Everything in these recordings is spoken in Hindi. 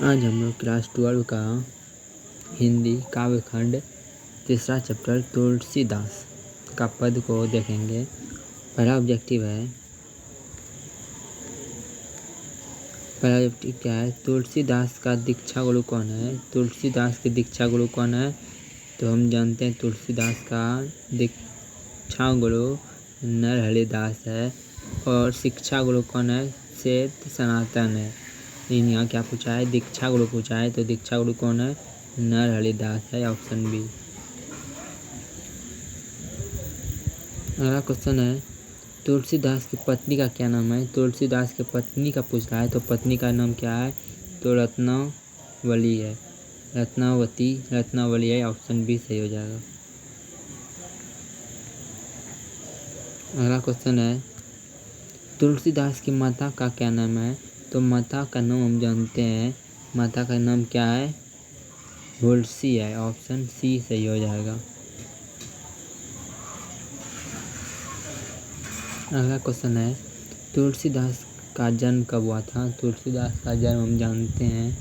आज हम लोग क्लास 12 का हिंदी काव्यखंड तीसरा चैप्टर तुलसीदास का पद को देखेंगे। पहला ऑब्जेक्टिव क्या है? तुलसीदास का दीक्षा गुरु कौन है? तुलसीदास के दीक्षा गुरु कौन है? तो हम जानते हैं तुलसीदास का दीक्षा गुरु नरहरिदास है। और शिक्षा गुरु कौन है? श्वेत सनातन है। यहाँ क्या पूछा है? दीक्षा गुरु पूछा है। तो दीक्षा गुरु कौन है? नरहरिदास है, ऑप्शन बी। अगला क्वेश्चन है तुलसीदास की पत्नी का क्या नाम है? तुलसीदास की पत्नी का पूछ रहा है। तो पत्नी का नाम क्या है? तो रत्नावली है, रत्नावली है, ऑप्शन बी सही हो जाएगा। अगला क्वेश्चन है तुलसीदास की माता का क्या नाम है? तो माता का नाम हम जानते हैं, माता का नाम क्या है? तुलसी है, ऑप्शन सी सही हो जाएगा। अगला क्वेश्चन है तुलसीदास का जन्म कब हुआ था? तुलसीदास का जन्म हम जानते हैं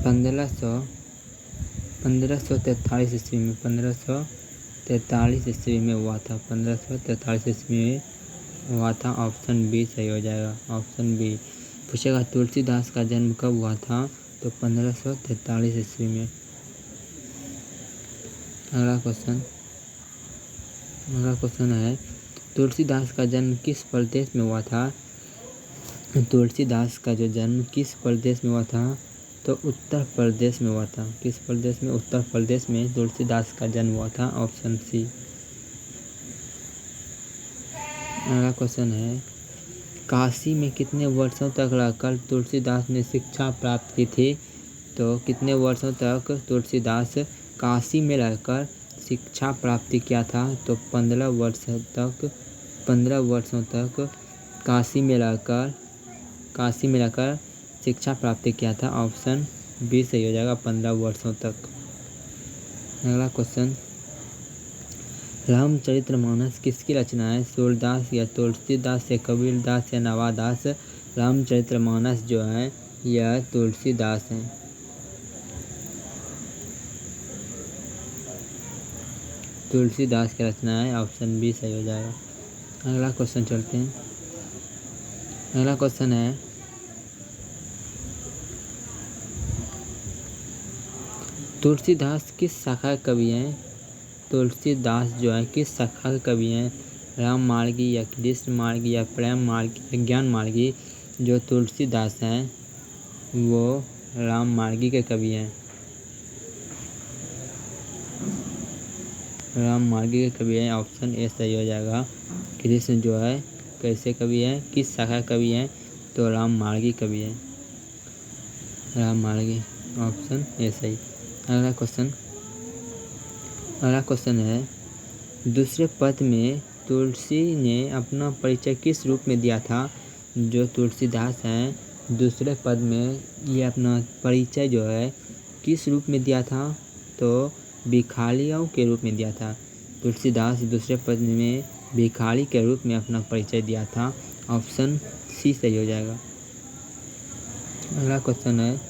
1543 ईस्वी में, 1543 ईस्वी में हुआ था। 1543 ईस्वी में हुआ था, ऑप्शन बी सही हो जाएगा, ऑप्शन बी। पूछेगा तुलसीदास का जन्म कब हुआ था? तो 1543 ईस्वी में। अगला क्वेश्चन है तुलसीदास का जन्म किस प्रदेश में हुआ था? तुलसीदास का जो जन्म किस प्रदेश में हुआ था? तो उत्तर प्रदेश में हुआ था। किस प्रदेश में? उत्तर प्रदेश में तुलसीदास का जन्म हुआ था, ऑप्शन सी। अगला क्वेश्चन है काशी में कितने वर्षों तक रहकर तुलसीदास ने शिक्षा प्राप्त की थी? तो कितने वर्षों तक तुलसीदास काशी में रहकर शिक्षा प्राप्ति किया था? तो 15 वर्षों तक काशी में रहकर शिक्षा प्राप्ति किया था, ऑप्शन बी सही हो जाएगा, 15 वर्षों तक। अगला क्वेश्चन रामचरितमानस किसकी रचना है? सूरदास या तुलसीदास या कबीरदास या नवादास? रामचरितमानस जो है यह तुलसीदास है। तुलसीदास की रचना है, ऑप्शन बी सही हो जाएगा। अगला क्वेश्चन चलते हैं। अगला क्वेश्चन है तुलसीदास किस शाखा के कवि हैं? तुलसीदास जो है किस शाखा के कवि हैं? राम मार्गी या कृष्ण मार्गी या प्रेम मार्गी या ज्ञान मार्गी? जो तुलसीदास हैं वो राम मार्गी के कवि हैं। राम मार्गी के कवि हैं, ऑप्शन ए सही हो जाएगा। कृष्ण जो है कैसे कवि है? किस शाखा कवि हैं? तो राम मार्गी कवि है, राम मार्गी, ऑप्शन ए सही। अगला क्वेश्चन है दूसरे पद में तुलसी ने अपना परिचय किस रूप में दिया था? जो तुलसीदास हैं दूसरे पद में ये अपना परिचय जो है किस रूप में दिया था? तो भिखारियों के रूप में दिया था। तुलसीदास दूसरे पद में भिखारी के रूप में अपना परिचय दिया था, ऑप्शन सी सही हो जाएगा। अगला क्वेश्चन है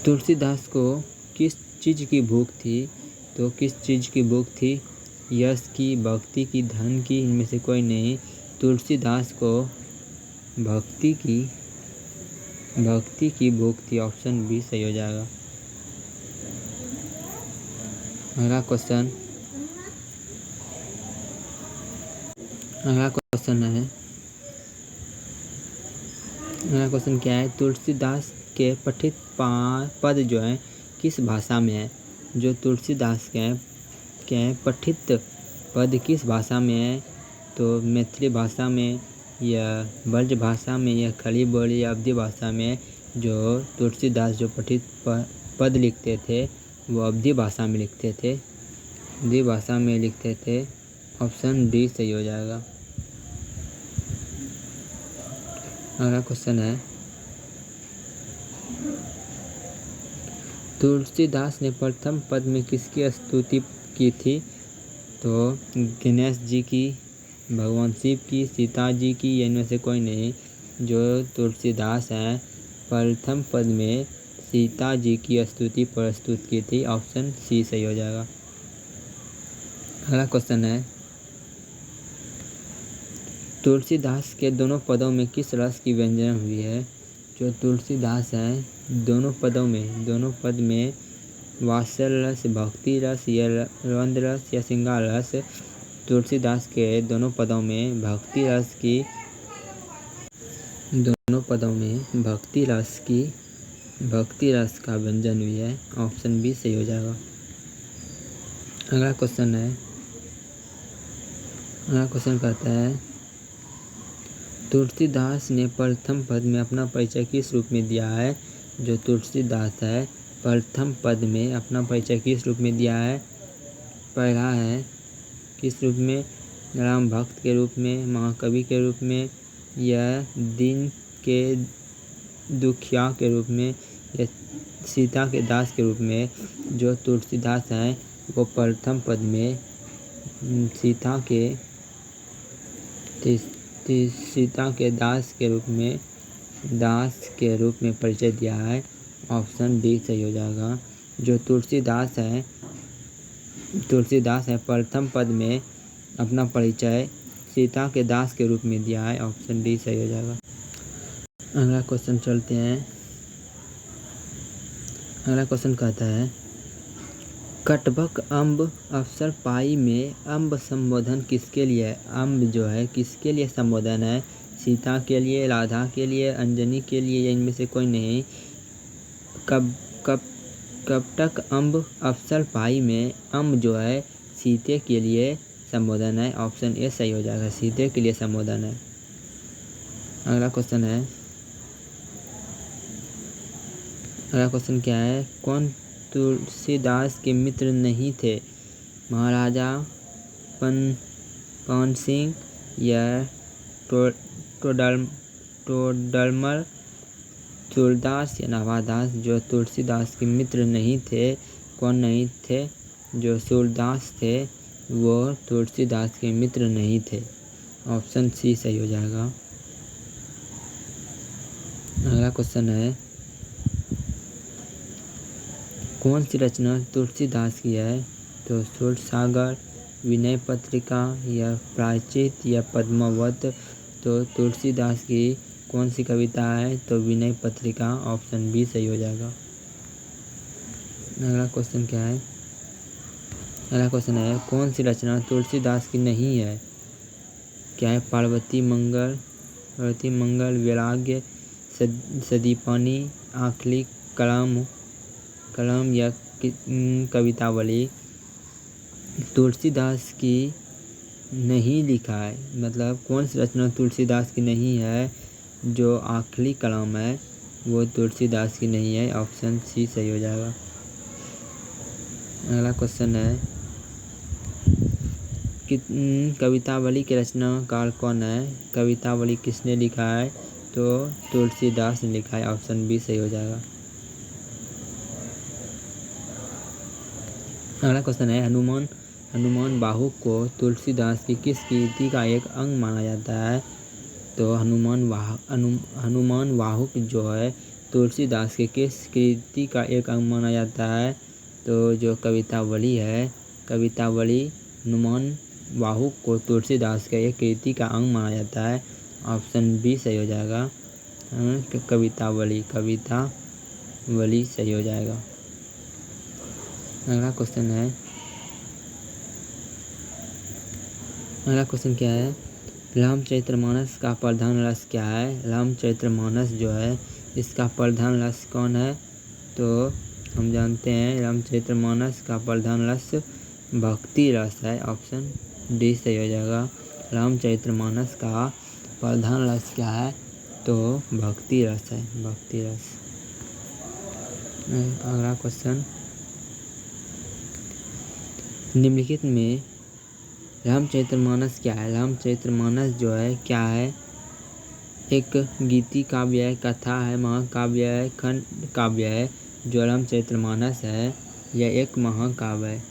तुलसीदास को किस चीज़ की भूख थी? तो किस चीज़ की भूख थी? यश की, भक्ति की, धन की? इनमें से कोई नहीं। तुलसीदास को भक्ति की भूख थी, ऑप्शन बी सही हो जाएगा। अगला क्वेश्चन क्या है? तुलसीदास के पठित पद जो है किस भाषा में है? जो तुलसीदास के पठित पद किस भाषा में है? तो मैथिली भाषा में या ब्रज भाषा में या खड़ी बोली या अवधी भाषा में? जो तुलसीदास जो पठित पद लिखते थे वो अवधी भाषा में लिखते थे, ऑप्शन डी सही हो जाएगा। अगला क्वेश्चन है तुलसीदास ने प्रथम पद में किसकी स्तुति की थी? तो गणेश जी की, भगवान शिव की, सीता जी की? इनमें से कोई नहीं। जो तुलसीदास हैं प्रथम पद में सीता जी की स्तुति प्रस्तुत की थी। ऑप्शन सी सही हो जाएगा। अगला क्वेश्चन है, तुलसीदास के दोनों पदों में किस रस की व्यंजन हुई है? जो तुलसीदास हैं दोनों पद में वात्सल्य रस, भक्ति रस या रंध्र रस या श्रृंगार रस, तुलसीदास के दोनों पदों में भक्ति रस का व्यंजन हुई है। ऑप्शन बी सही हो जाएगा। अगला क्वेश्चन कहता है, तुलसीदास ने प्रथम पद में अपना परिचय किस रूप में दिया है? जो तुलसीदास है प्रथम पद में अपना परिचय किस रूप में दिया है? पहला है किस रूप में? राम भक्त के रूप में, महाकवि के रूप में, या दिन के दुखिया के रूप में, या सीता के दास के रूप में। जो तुलसीदास हैं वो प्रथम पद में सीता के दास के रूप में परिचय दिया है। ऑप्शन डी सही हो जाएगा। जो तुलसीदास है प्रथम पद में अपना परिचय सीता के दास के रूप में दिया है। ऑप्शन डी सही हो जाएगा। अगला क्वेश्चन चलते हैं। अगला क्वेश्चन कहता है, कटबक अम्ब अवसर पाई में अम्ब संबोधन किसके लिए है? अम्ब जो है किसके लिए संबोधन है? सीता के लिए, राधा के लिए, अंजनी के लिए, या इनमें से कोई नहीं। कपटक अम्ब अवसर पाई में अम्ब जो है सीते के लिए संबोधन है। ऑप्शन ए सही हो जाएगा, सीते के लिए संबोधन है। अगला क्वेश्चन क्या है? कौन तुलसीदास के मित्र नहीं थे? महाराजा पवन सिंह या टोडरमल, सूरदास या नवादास। जो तुलसीदास के मित्र नहीं थे, कौन नहीं थे? जो सूरदास थे वो तुलसीदास के मित्र नहीं थे। ऑप्शन सी सही हो जाएगा। अगला क्वेश्चन है, कौन सी रचना तुलसीदास की है? तो सूरसागर, विनय पत्रिका, या प्रायश्चित, या पद्मावत। तो तुलसीदास की कौन सी कविता है? तो विनय पत्रिका। ऑप्शन बी सही हो जाएगा। अगला क्वेश्चन क्या है? अगला क्वेश्चन है, कौन सी रचना तुलसीदास की नहीं है? क्या है? पार्वती मंगल, वैराग्य, सदीपानी, आखिरी कलम या कवितावली। तुलसीदास की नहीं लिखा है, मतलब कौन सी रचना तुलसीदास की नहीं है? जो आखिरी कलाम है वो तुलसीदास की नहीं है। ऑप्शन सी सही हो जाएगा। अगला क्वेश्चन है, कवितावली के रचनाकार कौन है? कवितावली किसने लिखा है? तो तुलसीदास ने लिखा है। ऑप्शन बी सही हो जाएगा। अगला क्वेश्चन है, हनुमान वाहुक को तुलसीदास की किस कृति का एक अंग माना जाता है? तो हनुमान वाहुक जो है तुलसीदास के किस कृति का एक अंग माना जाता है? तो जो कवितावली है, कवितावली हनुमान वाहुक को तुलसीदास के एक कृति का अंग माना जाता है। ऑप्शन बी सही हो जाएगा। कवितावली सही हो जाएगा। अगला क्वेश्चन क्या है? रामचरितमानस का प्रधान रस क्या है? रामचरितमानस जो है इसका प्रधान रस कौन है? तो हम जानते हैं रामचरितमानस का प्रधान रस भक्ति रस है। ऑप्शन डी सही हो जाएगा। रामचरितमानस का प्रधान रस क्या है? तो भक्ति रस है, भक्ति रस। अगला क्वेश्चन, निम्नलिखित में रामचरितमानस क्या है? रामचरितमानस जो है क्या है? एक गीति काव्य है, कथा है, महाकाव्य है, खंड काव्य है। जो रामचरितमानस है यह एक महाकाव्य है।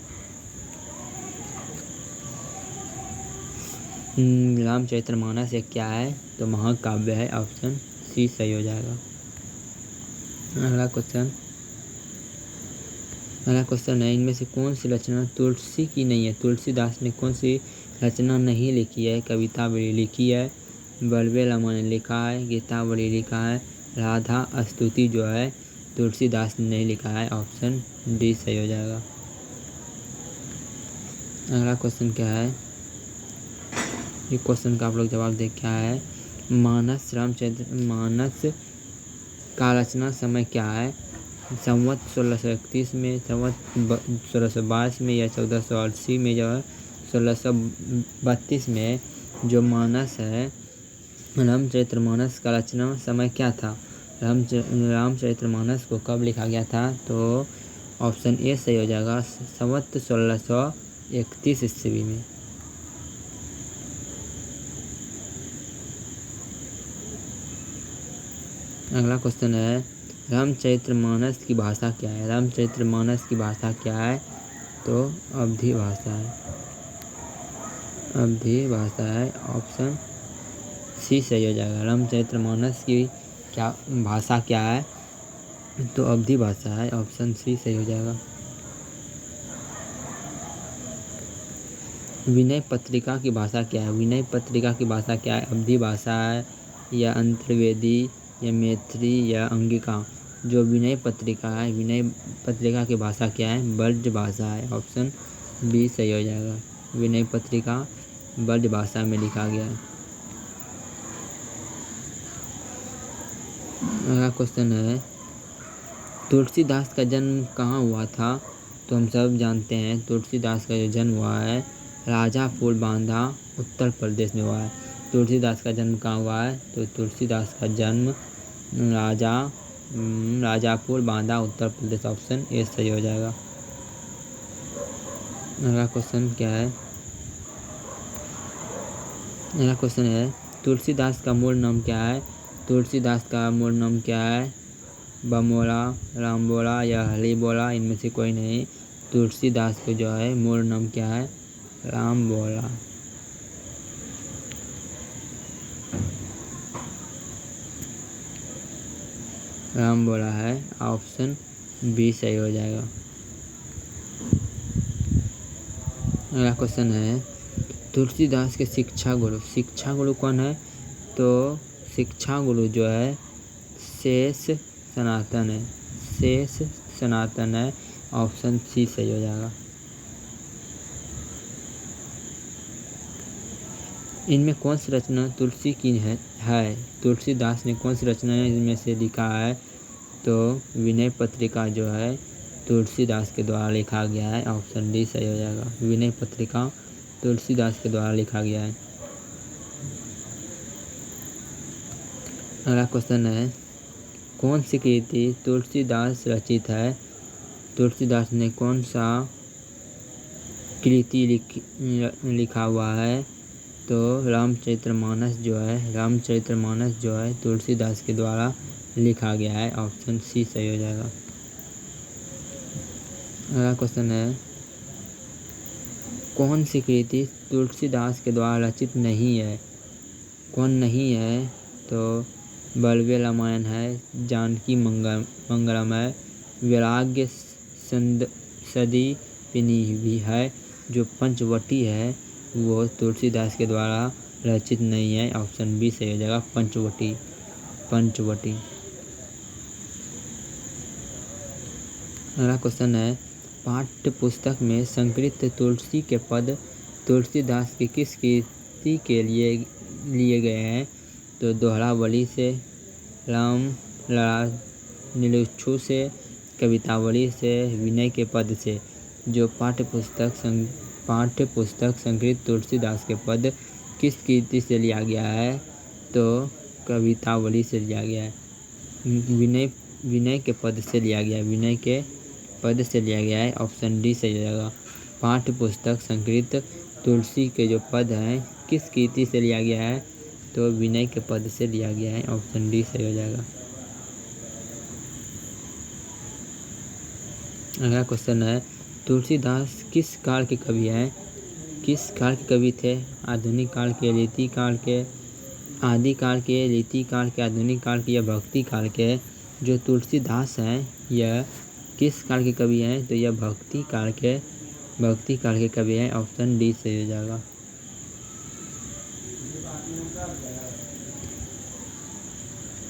रामचरितमानस एक क्या है? तो महाकाव्य है। ऑप्शन सी सही हो जाएगा। अगला क्वेश्चन है, इनमें से कौन सी रचना तुलसी की नहीं है? तुलसीदास ने कौन सी रचना नहीं लिखी है? कवितावली लिखी है, बलबे रामायण लिखा है, गीतावली लिखा है, राधा स्तुति जो है तुलसीदास ने नहीं लिखा है। ऑप्शन डी सही हो जाएगा। अगला क्वेश्चन क्या है, ये क्वेश्चन का आप लोग जवाब देख क्या है। मानस का रचना समय क्या है? संवत 1631 में, संवत 1622 में, या 1480 में, या 1632 में। जो मानस है, रामचरितमानस का रचना समय क्या था? रामचरितमानस को कब लिखा गया था? तो ऑप्शन ए सही हो जाएगा, संवत 1631 ईस्वी में। अगला क्वेश्चन है, रामचरितमानस की भाषा क्या है? रामचरितमानस की भाषा क्या है? तो अवधी भाषा है, अवधी भाषा है। ऑप्शन सी सही हो जाएगा। रामचरितमानस की क्या भाषा क्या है? तो अवधी भाषा है। ऑप्शन सी सही हो जाएगा। विनय पत्रिका की भाषा क्या है? विनय पत्रिका की भाषा क्या है? अवधी भाषा है, या अंतर्वेदी, या मैत्री, या अंगिका। जो विनय पत्रिका है, विनय पत्रिका की भाषा क्या है? ब्रज भाषा है। ऑप्शन बी सही हो जाएगा। विनय पत्रिका ब्रज भाषा में लिखा गया है। अगला क्वेश्चन है, तुलसीदास का जन्म कहाँ हुआ था? तो हम सब जानते हैं तुलसीदास का जो जन्म हुआ है राजापुर बांधा उत्तर प्रदेश में हुआ है। तुलसीदास का जन्म कहाँ हुआ है? तो तुलसीदास का जन्म राजापुर बांधा उत्तर प्रदेश। ऑप्शन ए सही हो जाएगा। अगला क्वेश्चन क्या है, अगला क्वेश्चन है, तुलसीदास का मूल नाम क्या है? तुलसीदास का मूल नाम क्या है? बमोला, राम बोला, या हरि बोला। इनमें से कोई नहीं। तुलसीदास को जो है मूल नाम क्या है? राम बोला। राम बोला है। ऑप्शन बी सही हो जाएगा। अगला क्वेश्चन है, तुलसीदास के शिक्षा गुरु कौन है? तो शिक्षा गुरु जो है शेष सनातन है। ऑप्शन सी सही हो जाएगा। इनमें कौन सी रचना तुलसी की है? तुलसीदास ने कौन सी रचना इनमें से लिखा है? तो विनय पत्रिका जो है तुलसीदास के द्वारा लिखा गया है। ऑप्शन डी सही हो जाएगा। विनय पत्रिका तुलसीदास के द्वारा लिखा गया है। अगला क्वेश्चन है, कौन सी कृति तुलसीदास रचित है? तुलसीदास ने कौन सा कृति लिखा हुआ है? तो रामचरितमानस जो है तुलसीदास के द्वारा लिखा गया है। ऑप्शन सी सही हो जाएगा। अगला क्वेश्चन है, कौन सी कृति तुलसीदास के द्वारा रचित नहीं है? कौन नहीं है? तो बलबे रामायण है, जानकी मंगलम है, वैराग्य सदीपिनी भी है। जो पंचवटी है वो तुलसीदास के द्वारा रचित नहीं है। ऑप्शन बी सही हो जाएगा। पंचवटी। अगला क्वेश्चन है, पाठ्य पुस्तक में संकलित तुलसी के पद तुलसीदास की किस कृति के लिए गए हैं? तो दोहरावली से, राम लला नीलुच्छु से, कवितावली से, विनय के पद से। जो पाठ्य पुस्तक संकलित तुलसीदास के पद किस कृति से लिया गया है? तो कवितावली से लिया गया है। विनय के पद से लिया गया है। ऑप्शन डी सही हो जाएगा। पाठ्य पुस्तक संकलित तुलसी के जो पद हैं किस कृति से लिया गया है? तो विनय के पद से लिया गया है। ऑप्शन डी सही हो जाएगा। अगला क्वेश्चन है, तुलसीदास किस काल के कवि हैं? किस काल के कवि थे? आधुनिक काल के, रीति काल के, आदि काल के, रीति काल के, आधुनिक काल के, या भक्ति काल के? जो तुलसीदास हैं यह किस काल के कवि हैं? तो यह भक्ति काल के कवि हैं। ऑप्शन डी सही हो जाएगा।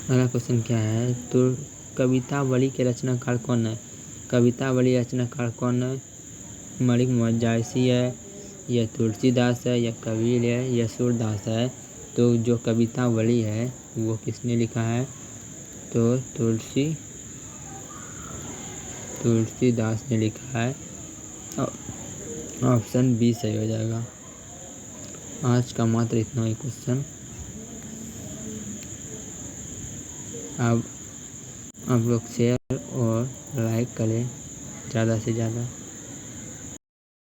अगला क्वेश्चन क्या है? तो कवितावली के रचनाकार कौन है? कवितावली रचनाकार कौन है? मलिक मोहम्मद जायसी है, यह तुलसीदास है, या कबीर है, या सूरदास है। तो जो कवितावली है वो किसने लिखा है? तो तुलसीदास ने लिखा है। ऑप्शन बी सही हो जाएगा। आज का मात्र इतना ही क्वेश्चन। अब आप लोग शेयर और लाइक करें ज़्यादा से ज़्यादा।